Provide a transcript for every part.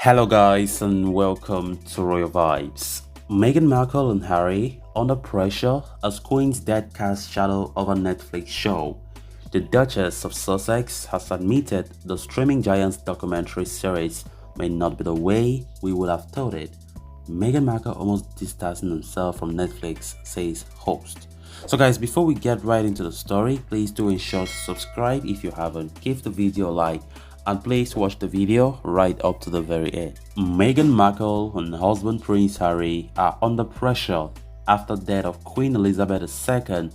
Hello, guys, and welcome to Royal Vibes. Meghan Markle and Harry under pressure as Queen's death casts shadow over Netflix show. The Duchess of Sussex has admitted the streaming giant's documentary series may not be the way we would have thought it. Meghan Markle almost distancing himself from Netflix, says host. So guys, before we get right into the story, please do ensure to subscribe if you haven't, give the video a like, and please watch the video right up to the very end. Meghan Markle and husband Prince Harry are under pressure after death of Queen Elizabeth II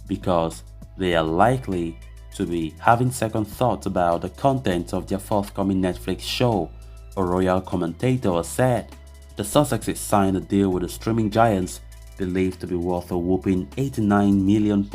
because they are likely to be having second thoughts about the content of their forthcoming Netflix show, a royal commentator said. The Sussexes signed a deal with the streaming giants believed to be worth a whopping £89 million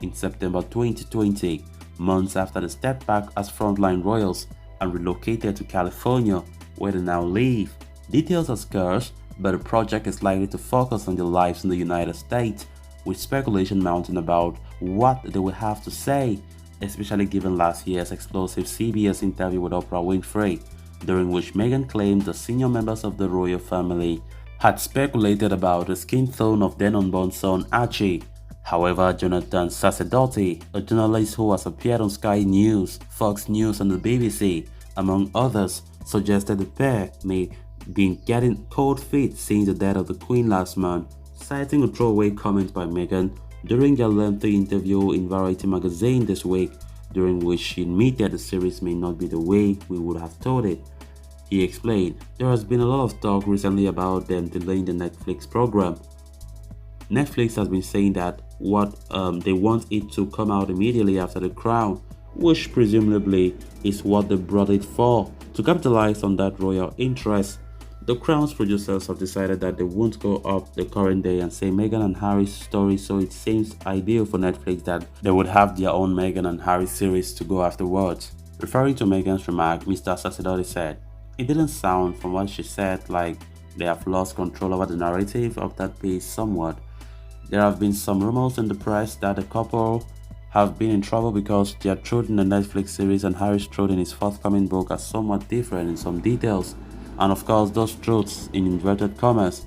in September 2020, months after they stepped back as frontline royals and relocated to California, where they now live. Details are scarce, but the project is likely to focus on their lives in the United States, with speculation mounting about what they will have to say, especially given last year's explosive CBS interview with Oprah Winfrey, during which Meghan claimed the senior members of the royal family had speculated about the skin tone of then unborn son Archie. However, Jonathan Sacerdote, a journalist who has appeared on Sky News, Fox News and the BBC, among others, suggested the pair may be getting cold feet since the death of the Queen last month, citing a throwaway comment by Meghan during their lengthy interview in Variety magazine this week, during which she admitted the series may not be the way we would have thought it. He explained, "There has been a lot of talk recently about them delaying the Netflix program. Netflix has been saying that they want it to come out immediately after The Crown, which presumably is what they brought it for, to capitalize on that royal interest. The Crown's producers have decided that they won't go up the current day and say Meghan and Harry's story, so it seems ideal for Netflix that they would have their own Meghan and Harry series to go afterwards." Referring to Meghan's remark, Mr. Sacerdote said, "It didn't sound, from what she said, like they have lost control over the narrative of that piece somewhat. There have been some rumors in the press that the couple have been in trouble because their truth in the Netflix series and Harry's truth in his forthcoming book are somewhat different in some details. And of course, those truths, in inverted commas,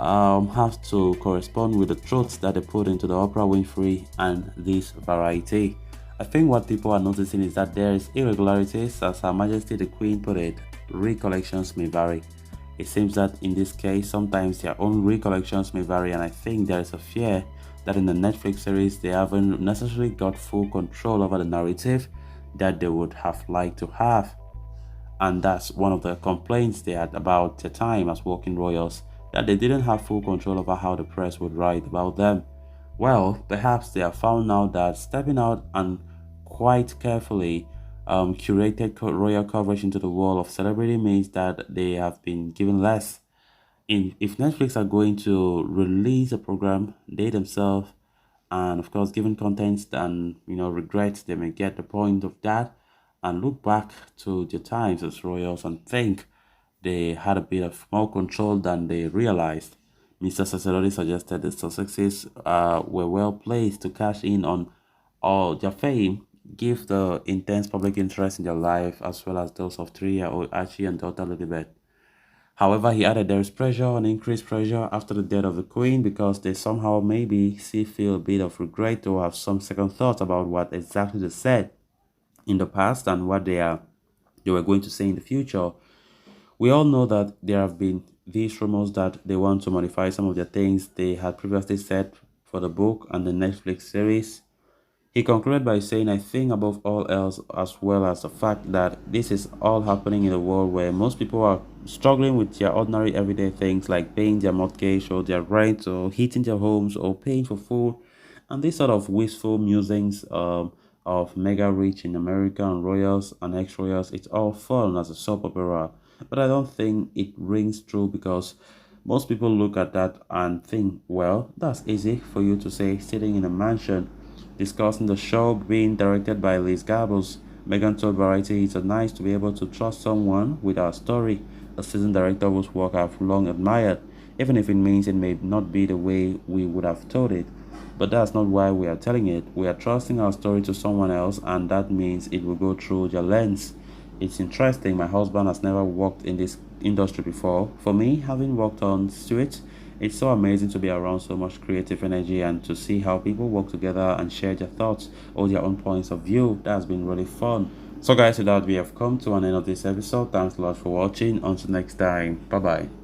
have to correspond with the truths that they put into the Oprah Winfrey and this Variety. I think what people are noticing is that there is irregularities, as Her Majesty the Queen put it. Recollections may vary. It seems that in this case, sometimes their own recollections may vary, and I think there is a fear that in the Netflix series they haven't necessarily got full control over the narrative that they would have liked to have. And that's one of the complaints they had about their time as working royals, that they didn't have full control over how the press would write about them. Well, perhaps they have found out that stepping out and quite carefully curated royal coverage into the world of celebrity means that they have been given less. If Netflix are going to release a program, they themselves, and of course given content and regrets, they may get the point of that and look back to their times as royals and think they had a bit of more control than they realized. Mr. Sacerdote suggested the Sussexes were well placed to cash in on all their fame, give the intense public interest in their life as well as those of 3-year-old Archie and daughter Elizabeth. However, he added there is pressure and increased pressure after the death of the Queen because they somehow maybe feel a bit of regret or have some second thoughts about what exactly they said in the past and what they were going to say in the future. We all know that there have been these rumors that they want to modify some of the things they had previously said for the book and the Netflix series. He concluded by saying, "I think above all else, as well as the fact that this is all happening in a world where most people are struggling with their ordinary everyday things like paying their mortgage or their rent or heating their homes or paying for food, and these sort of wistful musings of mega rich in America and royals and ex-royals, it's all fun as a soap opera. But I don't think it rings true because most people look at that and think, well, that's easy for you to say sitting in a mansion." Discussing the show being directed by Liz Gabos, Meghan told Variety, "It's nice to be able to trust someone with our story, a seasoned director whose work I've long admired, even if it means it may not be the way we would have told it. But that's not why we are telling it. We are trusting our story to someone else, and that means it will go through their lens. It's interesting. My husband has never worked in this industry before. For me, having worked on street, it's so amazing to be around so much creative energy and to see how people work together and share their thoughts or their own points of view. That's been really fun. So guys, with that we have come to an end of this episode. Thanks a lot for watching. Until next time. Bye bye.